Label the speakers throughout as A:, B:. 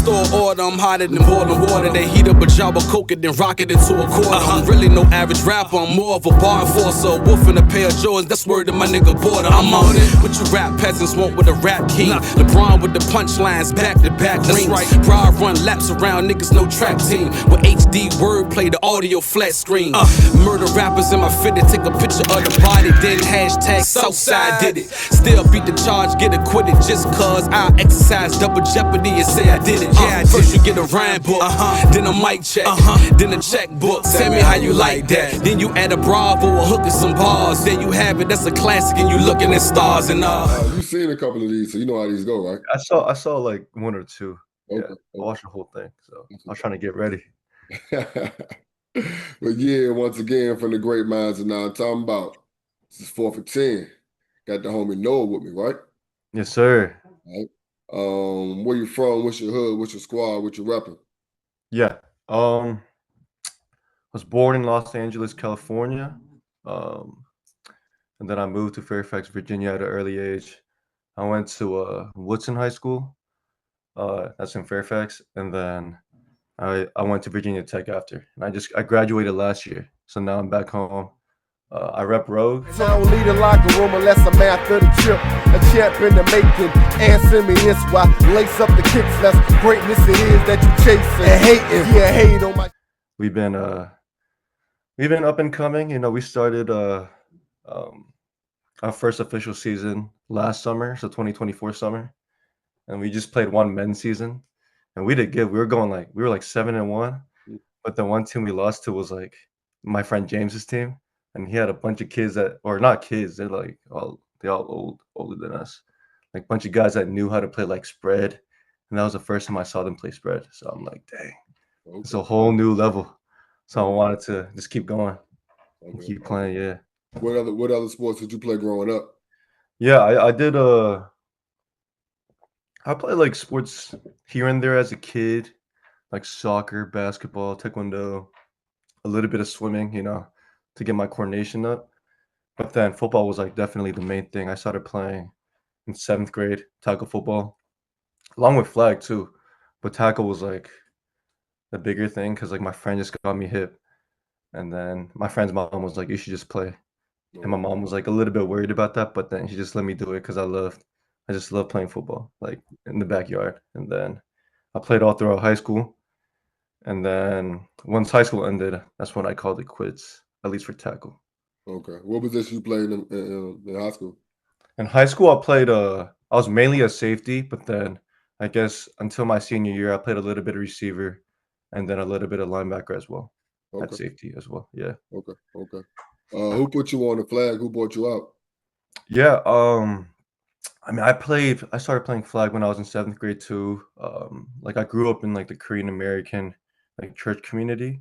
A: store order, I'm hotter than boiling water. They heat up a jar of coke and then rock it into a quarter. I'm really no average rapper, I'm more of a bar enforcer. A wolf in a pair of Jordans, that's word to my nigga Border. I'm on it. What you rap peasants want with a rap king? LeBron with the punchlines, back to back rings. Right. Broad run laps around niggas, no track team. With HD wordplay, the audio flat screen. Murder rappers in my fitted, take a picture of the body, then hashtag Southside did it. Still beat the charge, get acquitted just cause I exercise double jeopardy and say I did it. Yeah, first you get a rhyme book, then a mic check, then a checkbook. Tell me how you like that. Then you add a Bravo, a hook and some bars. Then you have it, that's a classic, and you looking at stars and
B: You've seen a couple of these, so you know how these go, right?
C: I saw like one or two.
B: Okay,
C: Yeah, I watched the whole thing, so I was trying to get ready.
B: But yeah, once again, from the great minds of now, talking about this is 4th and 10. Got the homie Noah with me, right?
C: Yes, sir.
B: Right. Where you from? What's your hood? What's your squad? What you repping?
C: Yeah. Was born in Los Angeles, California. And then I moved to Fairfax, Virginia at an early age. I went to Woodson High School. That's in Fairfax. And then I went to Virginia Tech after. And I graduated last year. So now I'm back home. I rep Rogue.
D: I don't lead a locker room unless I'm after the trip. A champ in the making. Answer me this why. Lace up the kicks. That's greatness it is that you chasing and hating. Yeah, hate on my.
C: We've been up and coming. You know, we started our first official season last summer, so 2024 summer, and we just played one men's season, and we did good. We were like 7-1, but the one team we lost to was like my friend James's team, and he had a bunch of kids that, or not kids, they're like all older than us, like a bunch of guys that knew how to play like spread, and that was the first time I saw them play spread. So I'm like, dang, it's a whole new level. So I wanted to just keep going and keep playing. Yeah.
B: What other sports did you play growing up?
C: Yeah, I did. I played like sports here and there as a kid, like soccer, basketball, taekwondo, a little bit of swimming, you know, to get my coordination up. But then football was like definitely the main thing. I started playing in 7th grade, tackle football, along with flag too. But tackle was like the bigger thing because like my friend just got me hip, and then my friend's mom was like, "You should just play." And my mom was like a little bit worried about that, but then she just let me do it because I just love playing football, like in the backyard. And then I played all throughout high school. And then once high school ended, that's when I called it quits, at least for tackle.
B: Okay. What position you played in high school?
C: In high school, I was mainly a safety, but then I guess until my senior year, I played a little bit of receiver and then a little bit of linebacker as well.
B: Okay.
C: At safety as well. Yeah.
B: Okay. Who put you on the flag? Who brought you out?
C: Yeah. I mean, I started playing flag when I was in 7th grade too. Like I grew up in like the Korean American like church community,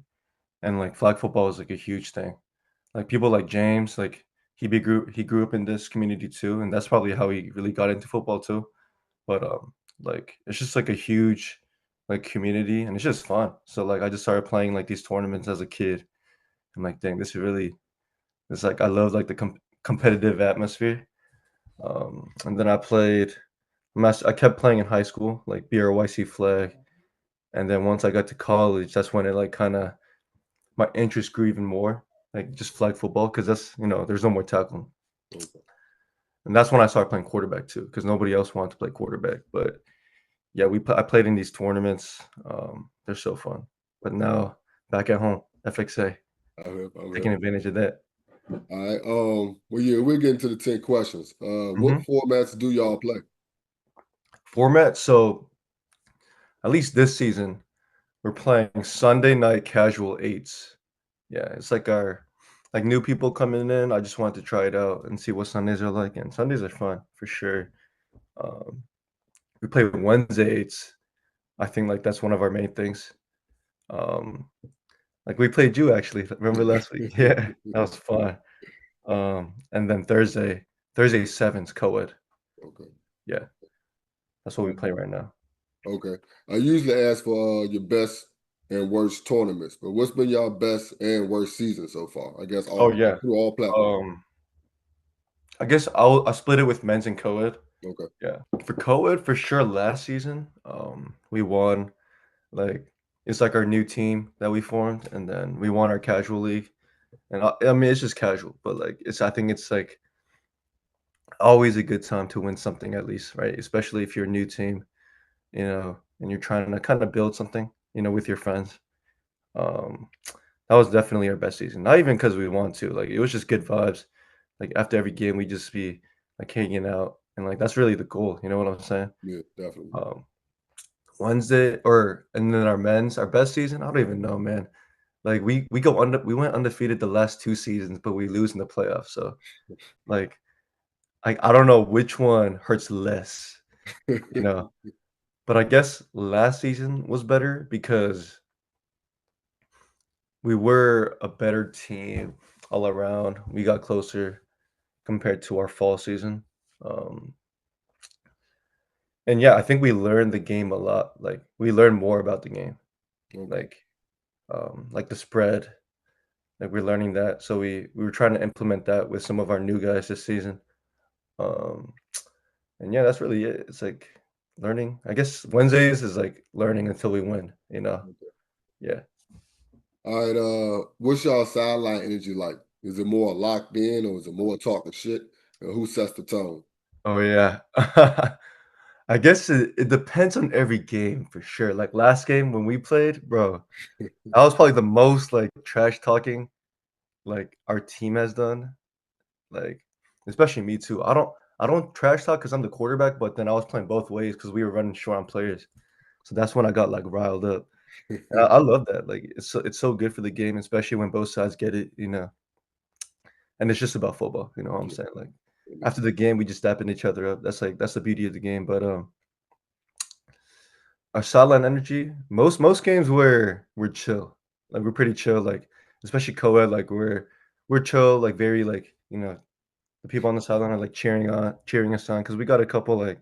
C: and like flag football is like a huge thing. Like people like James, like he grew up in this community too, and that's probably how he really got into football too. But like it's just like a huge like community, and it's just fun. So like I just started playing like these tournaments as a kid. I'm like, dang, it's like I love like the competitive atmosphere. And then I kept playing in high school, like BRYC flag. And then once I got to college, that's when it like kind of my interest grew even more, like just flag football, because that's, you know, there's no more tackling.
B: Okay.
C: And that's when I started playing quarterback too, because nobody else wanted to play quarterback. But yeah, I played in these tournaments. They're so fun. But now back at home, FXA, taking advantage of that.
B: All right. Well, yeah, we're getting to the 10 questions. What formats do y'all play?
C: Format. So at least this season, we're playing Sunday night casual 8s. Yeah, it's like our like new people coming in. I just wanted to try it out and see what Sundays are like. And Sundays are fun for sure. We play Wednesday 8s. I think like that's one of our main things. Like we played you actually. Remember last week? Yeah, that was fun. And then Thursday 7s co-ed.
B: Okay.
C: Yeah, that's what we play right now.
B: Okay. I usually ask for your best and worst tournaments, but what's been your best and worst season so far? I guess through all platforms.
C: I guess I'll split it with men's and co-ed.
B: Okay.
C: Yeah. For co-ed, for sure, last season, we won. Like, it's like our new team that we formed, and then we won our casual league. And I mean, it's just casual, but like, I think it's like always a good time to win something at least, right? Especially if you're a new team, and you're trying to kind of build something, with your friends. Um, that was definitely our best season. Not even because we won to, like, it was just good vibes. Like after every game, we just be like hanging out, and like that's really the goal. You know what I'm saying?
B: Yeah, definitely.
C: Um, and then our best season. I don't even know, man. Like we went undefeated the last 2 seasons, but we lose in the playoffs. So like I don't know which one hurts less, you know. But I guess last season was better because we were a better team all around. We got closer compared to our fall season. Um, and yeah, I think we learned the game a lot. Like we learned more about the game,
B: Okay.
C: like like the spread. Like we're learning that, so we were trying to implement that with some of our new guys this season. Um, and yeah, that's really it. It's like learning. I guess Wednesdays is like learning until we win.
B: Okay.
C: Yeah.
B: All right. What's y'all sideline energy like? Is it more locked in or is it more talking shit? And who sets the tone?
C: Oh yeah. I guess it depends on every game for sure. Like last game when we played, bro, that was probably the most like trash talking like our team has done. Like, especially me too. I don't trash talk because I'm the quarterback, but then I was playing both ways because we were running short on players. So that's when I got like riled up. I love that. Like it's so good for the game, especially when both sides get it. And it's just about football. You know what I'm
B: Yeah,
C: saying? Like
B: it
C: after
B: is.
C: the game, we just dapping each other up. That's the beauty of the game. But our sideline energy, most games we're chill. Like we're pretty chill. Like especially co-ed, like we're chill. Like very like the people on the sideline are like cheering us on because we got a couple like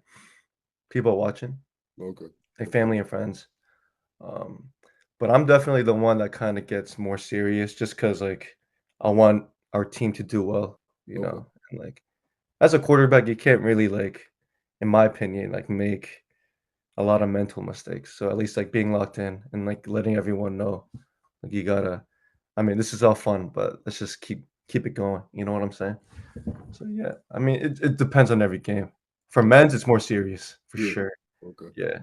C: people watching,
B: Okay.
C: like family and friends. Um, but I'm definitely the one that kind of gets more serious just because like I want our team to do well,
B: Okay.
C: and like as a quarterback, you can't really like, in my opinion, like make a lot of mental mistakes. So at least like being locked in and like letting everyone know, like you gotta. I mean, this is all fun, but let's just keep it going. You know what I'm saying? So yeah, I mean, it depends on every game. For men's, it's more serious for
B: Yeah.
C: sure.
B: Okay.
C: Yeah.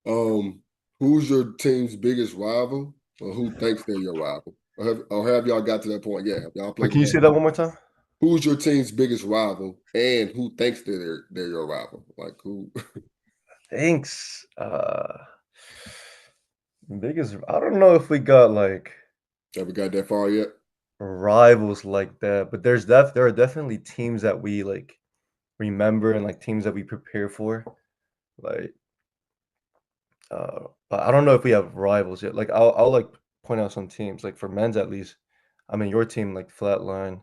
B: Okay. Who's your team's biggest rival, or who thinks they're your rival? Or have y'all got to that point? Yeah, have y'all
C: Wait,
B: played
C: can you
B: enough?
C: say that one more time?
B: Who's your team's biggest rival, and who thinks they're your rival? Like who?
C: Thanks. Biggest. I don't know if we got like
B: Have we got that far yet?
C: rivals like that, but there are definitely teams that we like remember and like teams that we prepare for. Like, but I don't know if we have rivals yet. Like, I'll like point out some teams. Like for men's at least. I mean, your team like Flatline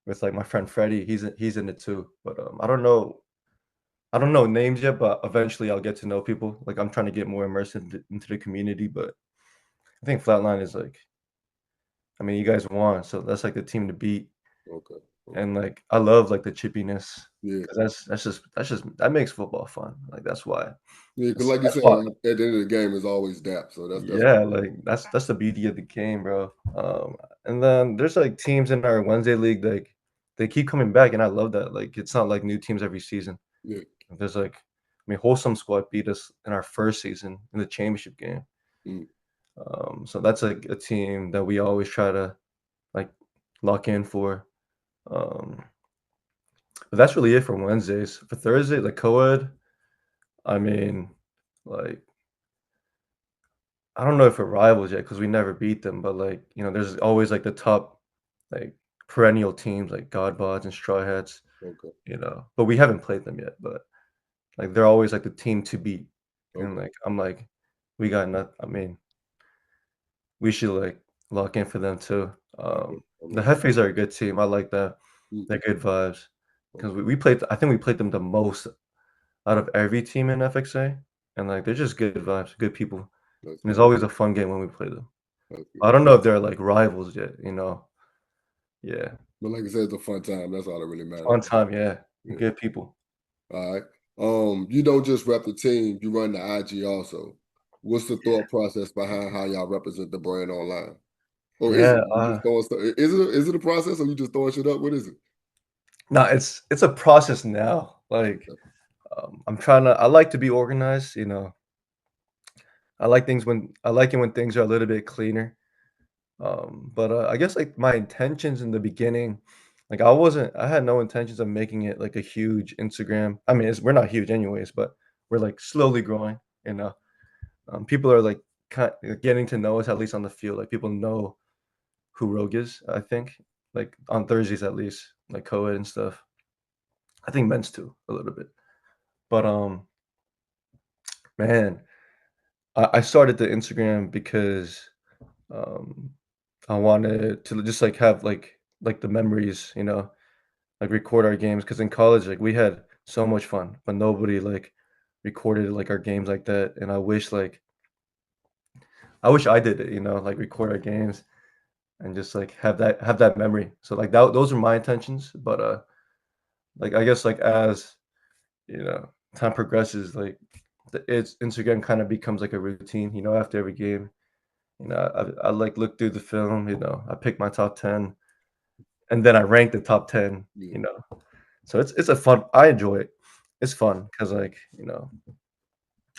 C: with like my friend Freddie. He's in it too. But I don't know names yet, but eventually I'll get to know people. Like I'm trying to get more immersed into the community, but I think Flatline is like, I mean, you guys won, so that's like the team to beat.
B: Okay. Okay.
C: And like I love like the chippiness
B: Yeah.
C: because that's just that makes football fun. Like that's why.
B: Yeah. Because
C: That's,
B: like you
C: that's
B: said,
C: why.
B: at the end of the game is always dap. So that's
C: Yeah, like that's the beauty of the game, bro. And then there's like teams in our Wednesday league like they keep coming back, and I love that. Like it's not like new teams every season.
B: yeah.
C: There's like, I mean, Wholesome Squad beat us in our first season in the championship game.
B: Mm,
C: So that's like a team that we always try to like lock in for. Um, but that's really it for Wednesdays. For Thursday, like co-ed, I mean, like I don't know if we're rivals yet because we never beat them, but like there's always like the top like perennial teams like Godbods and Straw Hats,
B: okay.
C: but we haven't played them yet. But like they're always like the team to beat, and
B: Okay.
C: like I'm like we got not. I mean, we should like lock in for them too.
B: Okay. I'm
C: The
B: with you.
C: Hefes are a good team. I like that.
B: Mm,
C: They're good vibes because
B: okay.
C: we played. I think we played them the most out of every team in FXA, and like they're just good vibes, good people.
B: That's
C: And it's
B: good.
C: always a fun game when we play them.
B: That's
C: I
B: good.
C: don't know if they're like rivals yet. Yeah,
B: But like I said, it's a fun time. That's all that really matters.
C: fun time. Yeah,
B: Yeah.
C: good people.
B: All right. You don't just rep the team, you run the IG also. What's the thought process behind how y'all represent the brand online? Or is
C: Yeah,
B: it? You just throwing stuff? Is it a process or you just throwing shit up? What is it?
C: no, it's a process now. Like, I like to be organized, you know. I like it when things are a little bit cleaner. But I guess like my intentions in the beginning, like I had no intentions of making it like a huge Instagram. I mean, we're not huge anyways, but we're like slowly growing. You know, people are like getting to know us at least on the field. Like people know who Rogue is. I think like on Thursdays at least, like co-ed and stuff. I think men's too a little bit. But man, I started the Instagram because um I wanted to just like have like the memories, you know, like record our games. Because in college, like we had so much fun, but nobody like recorded like our games like that. And I wish I did it, you know, like record our games and just like have that memory. So like those are my intentions. But like I guess like as you know time progresses, like it's Instagram kind of becomes like a routine, you know, after every game. You know, I like look through the film, you know, I pick my top 10 and then I rank the top 10,
B: Yeah.
C: you know. So it's a fun I enjoy it. It's fun because like, you know,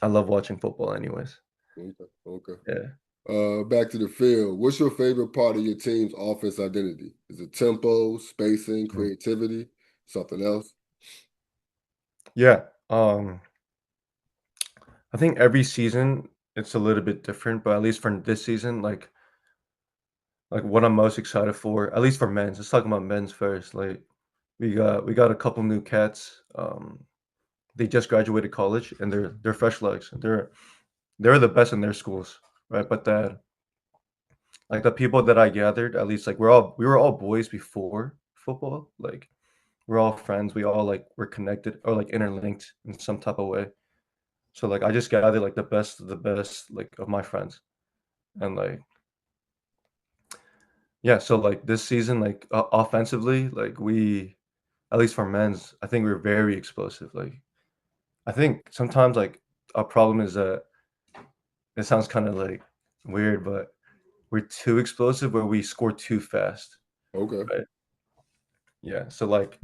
C: I love watching football anyways.
B: Okay. Okay.
C: Yeah.
B: Back to the field. What's your favorite part of your team's offense identity? Is it tempo, spacing,
C: Mm.
B: creativity, something else?
C: Yeah. I think every season it's a little bit different, but at least for this season, like what I'm most excited for, at least for men's. Let's talk about men's first. Like we got a couple new cats. They just graduated college and they're fresh legs. They're the best in their schools, right? But that like the people that I gathered, at least like we were all boys before football. Like we're all friends. We all like were connected or like interlinked in some type of way. So like I just gathered like the best of the best like of my friends. And like yeah, so like this season, like offensively, like we at least for men's, I think we're very explosive. Like I think sometimes like our problem is that it sounds kind of like weird, but we're too explosive where we score too fast.
B: Okay.
C: Right. Yeah. So like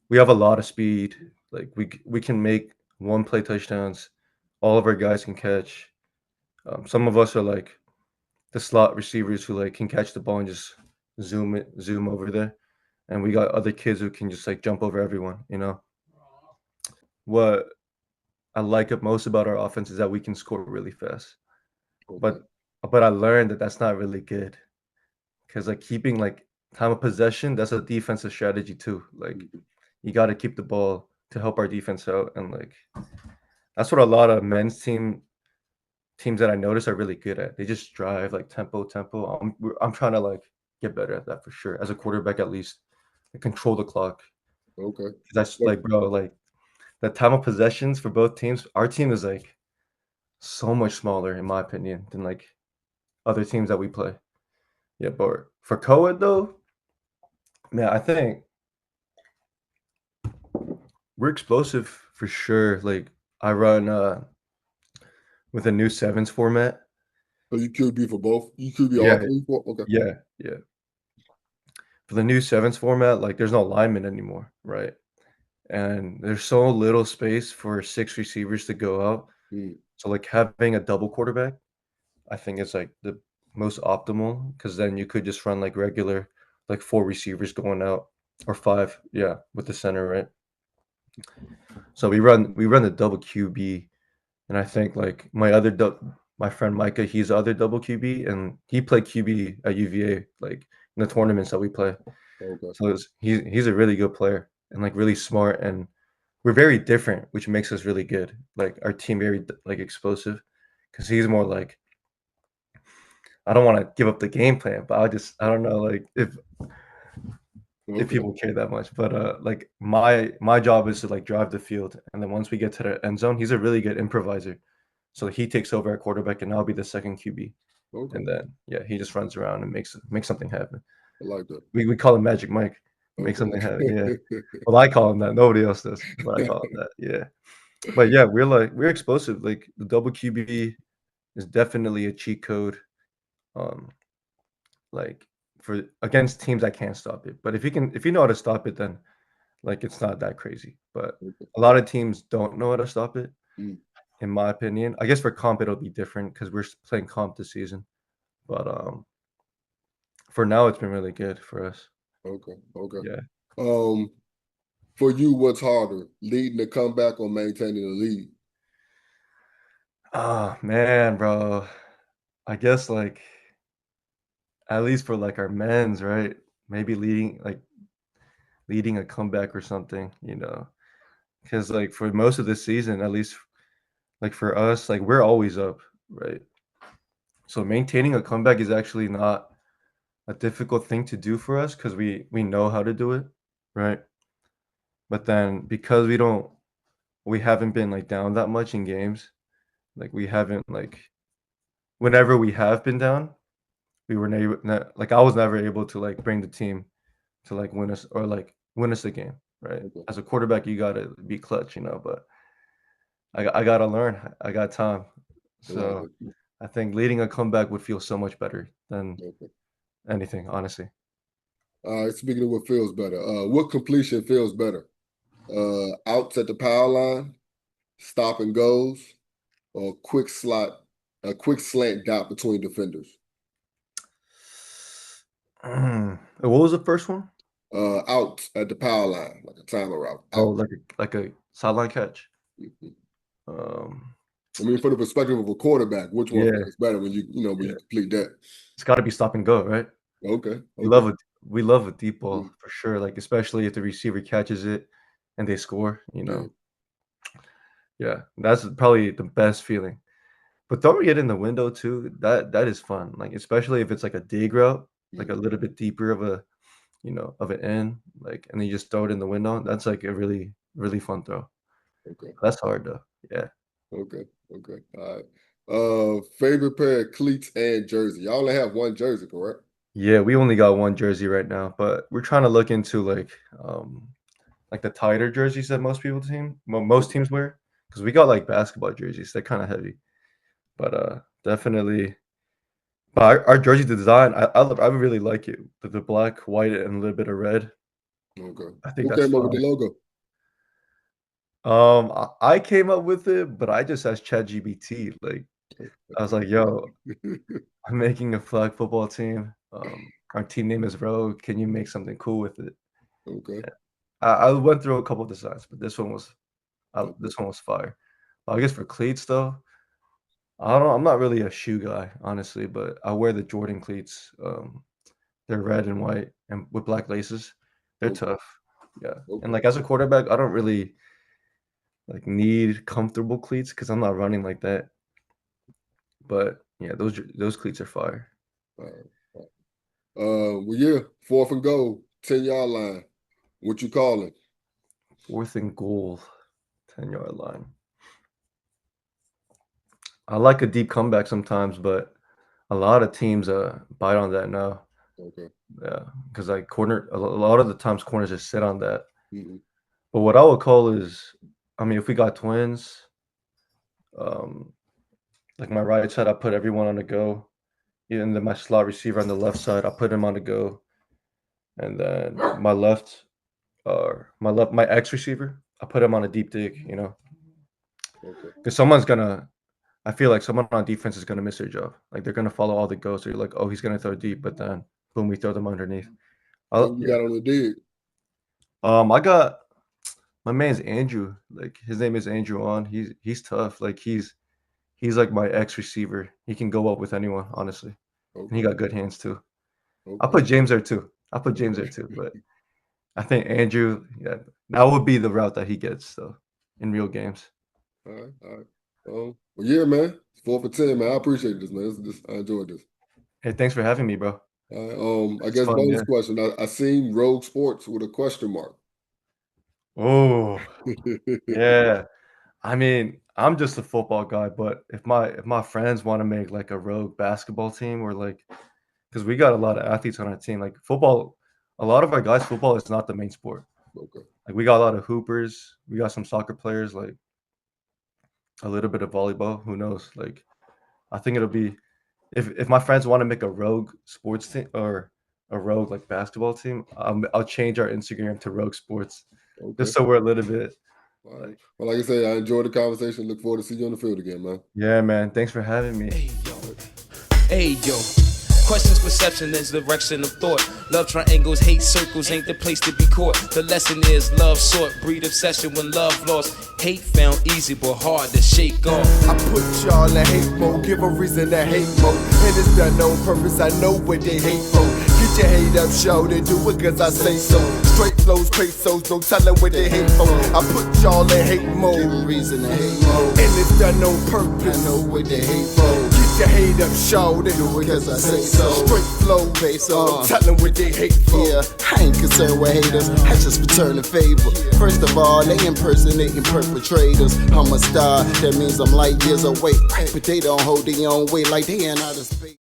C: we have a lot of speed. Like we can make one play touchdowns. All of our guys can catch. Some of us are like the slot receivers who like can catch the ball and just zoom over there. And we got other kids who can just like jump over everyone, you know. What I like it most about our offense is that we can score really fast.
B: Okay.
C: But I learned that that's not really good because like keeping like time of possession, that's a defensive strategy too. Like
B: Mhm.
C: you got to keep the ball to help our defense out, and like that's what a lot of teams that I notice are really good at. They just drive like tempo. I'm trying to like get better at that for sure. As a quarterback, at least, like, control the clock.
B: Okay.
C: 'Cause that's
B: What-
C: like, bro, like the time of possessions for both teams. Our team is like so much smaller, in my opinion, than like other teams that we play. Yeah, but for co-ed though, man, I think we're explosive for sure. Like I run with a new sevens format.
B: So you QB for both? You QB all
C: Yeah,
B: three? Four? Okay.
C: yeah. For the new sevens format, like there's no linemen anymore, right? And there's so little space for six receivers to go out.
B: Mm.
C: So like having a double quarterback, I think is like the most optimal because then you could just run like regular, like four receivers going out or five, yeah, with the center, right? So we run the double QB, and I think like my friend Micah, he's the other double QB, and he played QB at UVA like in the tournaments that we play.
B: Okay.
C: So he's a really good player and like really smart, and we're very different, which makes us really good. Like our team very like explosive because he's more like I don't want to give up the game plan, but I don't know like if
B: Okay.
C: people care that much. But like my job is to like drive the field, and then once we get to the end zone, he's a really good improviser. So he takes over at quarterback, and I'll be the second QB.
B: Okay.
C: And then yeah, he just runs around and makes something happen.
B: I like that.
C: We call him Magic Mike. make something happen. Yeah. Well, I call him that. Nobody else does, but I call him that. Yeah. But yeah, we're explosive. Like the double QB is definitely a cheat code. Um, like for against teams that can't stop it. But if you know how to stop it, then like it's not that crazy. But a lot of teams don't know how to stop it,
B: Mm.
C: in my opinion. I guess for comp it'll be different because we're playing comp this season. But for now it's been really good for us.
B: Okay.
C: Yeah.
B: For you, what's harder, leading the comeback or maintaining the lead?
C: Oh man, bro. I guess like at least for like our men's, right? Maybe leading a comeback or something, because like for most of this season, at least like for us, like we're always up, right? So maintaining a comeback is actually not a difficult thing to do for us because we know how to do it, right? But then because we haven't been like down that much in games, like we haven't like whenever we have been down, we were like I was never able to like bring the team to like win us a game, right?
B: Okay.
C: As a quarterback, you gotta be clutch, but I gotta learn. I got time. So
B: Okay.
C: I think leading a comeback would feel so much better than
B: Okay.
C: anything, honestly.
B: All right. Speaking of what feels better, what completion feels better? Outs at the power line, stop and goes, or a quick slant dot between defenders.
C: What was the first one?
B: Outs at the power line, like a timer route.
C: Oh,
B: Out.
C: like a sideline catch.
B: Mhm.
C: Um,
B: I mean, from the perspective of a quarterback, which one
C: yeah,
B: feels better when you
C: yeah.
B: complete that?
C: It's got to be stop and go, right?
B: Okay.
C: We
B: Okay.
C: love it. We love a deep ball
B: Mm,
C: for sure. Like especially if the receiver catches it and they score.
B: yeah.
C: Yeah, that's probably the best feeling. But throwing it in the window too, that is fun. Like especially if it's like a dig route, like a
B: Mm,
C: little bit deeper of an end, like and then you just throw it in the window. That's like a really, really fun throw.
B: okay.
C: That's hard though. Yeah.
B: Okay. Okay. All right. Favorite pair of cleats and jersey. Y'all only have one jersey, correct?
C: Yeah, we only got one jersey right now, but we're trying to look into like the tighter jerseys that most teams wear. Because we got like basketball jerseys, they're kind of heavy. But definitely but our jersey design, I really like it. The black, white, and a little bit of red.
B: Okay.
C: I think
B: Who
C: that's
B: came up with the
C: fine.
B: logo?
C: I came up with it, but I just asked ChatGPT. Like, I was like, "Yo, I'm making a flag football team. Our team name is Rogue. Can you make something cool with it?"
B: Okay.
C: I went through a couple of designs, but
B: Okay.
C: this one was fire. I guess for cleats though, I don't know. I'm not really a shoe guy, honestly, but I wear the Jordan cleats. They're red and white and with black laces. They're
B: Okay.
C: tough. Yeah. And
B: Okay.
C: like as a quarterback, I don't really like need comfortable cleats because I'm not running like that. But yeah, those cleats are fire.
B: All right. All right. Well, yeah, 4th and goal, 10-yard line. What you calling?
C: 4th and goal, 10-yard line. I like a deep comeback sometimes, but a lot of teams bite on that now.
B: Okay.
C: Yeah, because like a lot of the times corners just sit on that.
B: Mhm.
C: But what I would call is, I mean, if we got twins, um, like my right side, I put everyone on the go. And then my slot receiver on the left side, I put him on the go. And then my X receiver, I put him on a deep dig.
B: Okay.
C: Because I feel like someone on defense is gonna miss their job. Like they're gonna follow all the goals. So you're like, oh, he's gonna throw deep, but then boom, we throw them underneath.
B: Who you
C: Yeah.
B: got on the dig?
C: I got my man's Andrew. Like his name is Andrew on. He's tough. Like he's like my X receiver. He can go up with anyone, honestly. And he
B: Okay.
C: got good hands too. I
B: Okay.
C: put James there too.
B: Okay.
C: But I think Andrew, yeah, that would be the route that he gets though in real games.
B: All right. All right. Well, yeah, man. 4 for 10, man. I appreciate this, man. I enjoyed this.
C: Hey, thanks for having me, bro.
B: I
C: It's
B: guess
C: fun,
B: bonus
C: yeah.
B: question. I seen Rogue Sports with a question mark.
C: Oh, yeah. I mean, I'm just a football guy, but if my friends want to make like a rogue basketball team or like because we got a lot of athletes on our team, like football, a lot of our guys, football is not the main sport.
B: Okay.
C: Like we got a lot of hoopers, we got some soccer players, like a little bit of volleyball. Who knows? Like I think it'll be if my friends want to make a rogue sports team or a rogue like basketball team, I'll change our Instagram to Rogue Sports
B: Okay.
C: just so we're a little bit.
B: All right. Well, like I said, I enjoyed the conversation. Look forward to see you on the field again, man.
C: Yeah, man. Thanks for having me.
A: Hey yo, questions, perception is the direction of thought. Love triangles, hate circles ain't the place to be caught. The lesson is love sought, breed obsession when love lost. Hate found easy but hard to shake off.
D: I put y'all in hate mode, give a reason to hate mode. And it's done on purpose, I know what they hate for. Get your hate up, show they do it cause I say so. Straight flows, pesos, no telling what they hate for. I put y'all in hate mode, give a reason to hate mode. And it's done on purpose, I know what they hate for. Get your hate up, show they do it cause I say so. Straight flow, pesos, telling what they hate for.
E: Yeah, I ain't concerned with haters, I just return the favor. First of all, they impersonating perpetrators. I'm a star, that means I'm light years away. But they don't hold their own weight like they in outer space.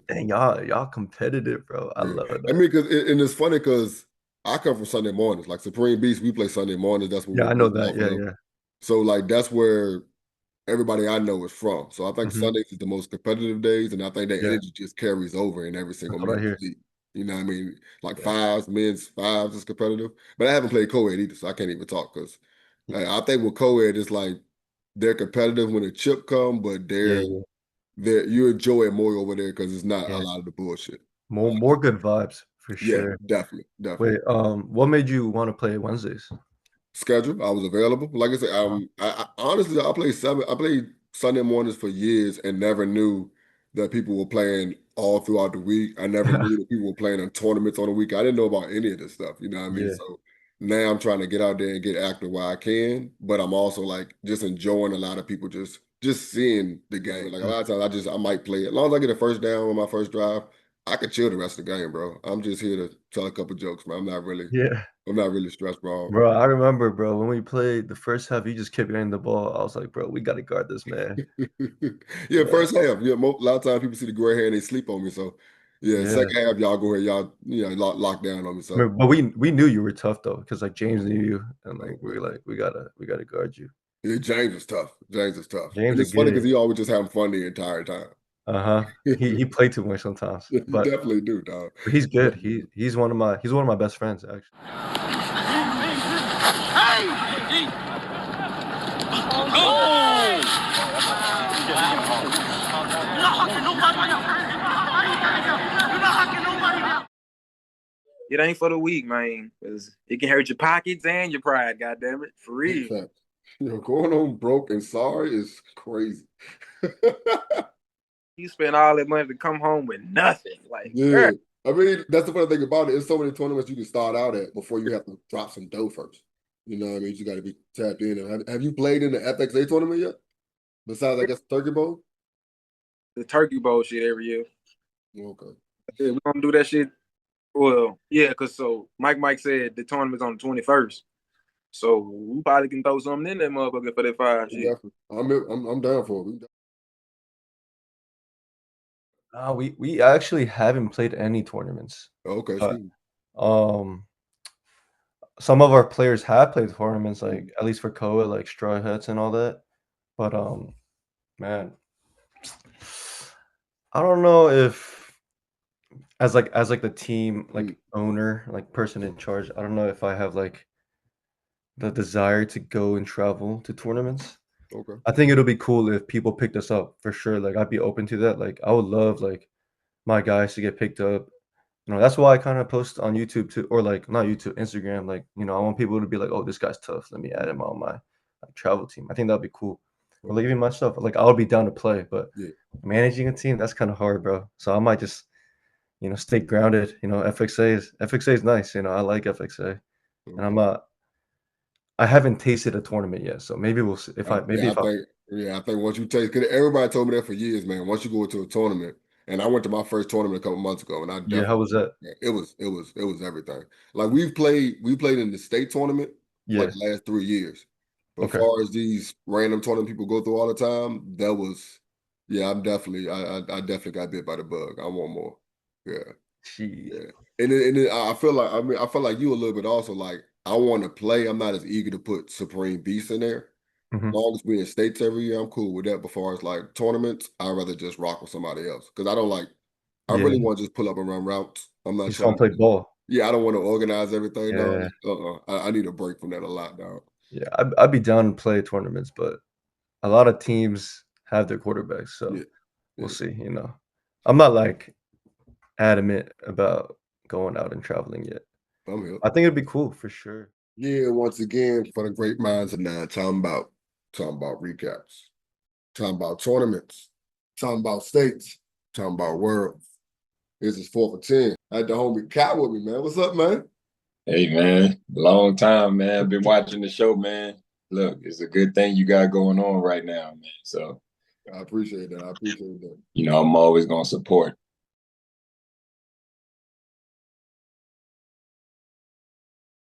C: Dang, y'all competitive, bro. I love it.
B: I mean, and it's funny because I come from Sunday mornings. Like Supreme Beast, we play Sunday mornings. That's what
C: Yeah, I know that. Yeah.
B: So like that's where everybody I know is from. So I think
C: Mhm.
B: Sundays is the most competitive days, and I think that
C: Yeah.
B: energy just carries over in every single
C: That's what I
B: men's
C: hear.
B: league. You know what I mean? Like
C: Yeah.
B: men's fives is competitive. But I haven't played co-ed either, so I can't even talk because I think with co-ed it's like they're competitive when the chip come, but
C: Yeah.
B: you enjoy it more over there because it's not a
C: Yeah.
B: lot of the bullshit.
C: More good vibes for
B: Yeah,
C: sure.
B: definitely.
C: Wait, what made you want to play Wednesdays?
B: Schedule. I was available. Like I said, I honestly I played Sunday mornings for years and never knew that people were playing all throughout the week. I never knew that people were playing in tournaments on the week. I didn't know about any of this stuff. You know what I mean?
C: Yeah.
B: So now I'm trying to get out there and get active while I can, but I'm also like just enjoying a lot of people just seeing the game. Like a lot of times I might play it. As long as I get a first down on my first drive, I could chill the rest of the game, bro. I'm just here to tell a couple jokes, man.
C: Yeah.
B: I'm not really stressed, bro.
C: Bro, I remember, bro, when we played the first half, you just kept getting the ball. I was like, bro, we got to guard this man.
B: Yeah,
C: Yeah.
B: first half. Yeah, a lot of times people see the gray hair and they sleep on me. So, yeah,
C: Yeah.
B: second half, y'all go ahead, lock down on me. So,
C: But we knew you were tough though, because like James knew you, and like we
B: okay.
C: were like we gotta guard you.
B: Yeah, James is tough. James is tough,
C: James
B: and
C: a
B: it's funny because
C: gig.
B: he always just having fun the entire time.
C: He played too much sometimes,
B: You
C: but
B: definitely do, dog.
C: he's good.
B: Definitely do.
C: He's one of my best friends actually.
F: It ain't for the weak, man, because it can hurt your pockets and your pride. Goddamn it, for real.
B: Fact. Going on broke and sorry is crazy.
F: You spend all that money to come home with nothing. Like,
B: Yeah, I mean that's the funny thing about it. There's so many tournaments you can start out at before you have to drop some dough first. You know what I mean? You got to be tapped in. Have you played in the FXA tournament yet? Besides, I guess, Turkey Bowl?
F: the Turkey Bowl shit every year.
B: Okay.
F: Yeah, we're gonna do that shit. Well, yeah, because so Mike said the tournament's on the 21st. So we probably can throw something in that motherfucker for that five shit.
B: Definitely. I'm down for it.
C: We actually haven't played any tournaments.
B: Okay,
C: But
B: excuse me.
C: some of our players have played tournaments, like at least for Koa, like Straw Hats and all that. But man, I don't know if as like the team like owner, like person in charge, I don't know if I have like the desire to go and travel to tournaments.
B: Okay.
C: I think it'll be cool if people picked us up for sure. Like I'd be open to that. Like I would love like my guys to get picked up. You know, that's why I kind of post on YouTube too, or like not YouTube, Instagram. Like, you know, I want people to be like, oh, this guy's tough. Let me add him on my like, travel team. I think that'd be cool. Or like even myself, like I would be down to play, but
B: Yeah.
C: managing a team, that's kind of hard, bro. So I might just, you know, stay grounded. You know, FXA is nice. You know, I like FXA, and I'm not. I haven't tasted a tournament yet, so maybe we'll see if I maybe if I
B: I think once you taste, because everybody told me that for years, man. Once you go into a tournament, and I went to my first tournament a couple months ago, and I
C: yeah. How
B: definitely,
C: was that?
B: yeah, it was everything. Like we played in the state tournament for like
C: Yeah.
B: the last 3 years. But as
C: Okay.
B: far as these random tournament people go through all the time, that was, yeah, I definitely got bit by the bug. I want more. Yeah.
C: Shit.
B: Yeah. And then I feel like I feel like you a little bit also like I want to play. I'm not as eager to put Supreme Beast in there. As long as we in states every year, I'm cool with that. But far as like tournaments, I'd rather just rock with somebody else because I don't like. I
C: Yeah.
B: really want to just pull up and run routes. I'm not
C: You just
B: trying
C: want to play ball.
B: Yeah, I don't want to organize everything, dog.
C: Yeah.
B: I need a break from that a lot, dog.
C: Yeah, I'd be down to play tournaments, but a lot of teams have their quarterbacks, so
B: Yeah.
C: we'll see. You know, I'm not like adamant about going out and traveling yet.
B: I'm here.
C: I think it'd be cool for sure.
B: Yeah, once again, for the great minds of nine, talking about recaps, talking about tournaments, talking about states, talking about worlds. This is 4th&10. I had the homie Cat with me, man. What's up, man?
G: Hey, man. Long time, man. Been watching the show, man. Look, it's a good thing you got going on right now, man. So,
B: I appreciate that.
G: I'm always going to support.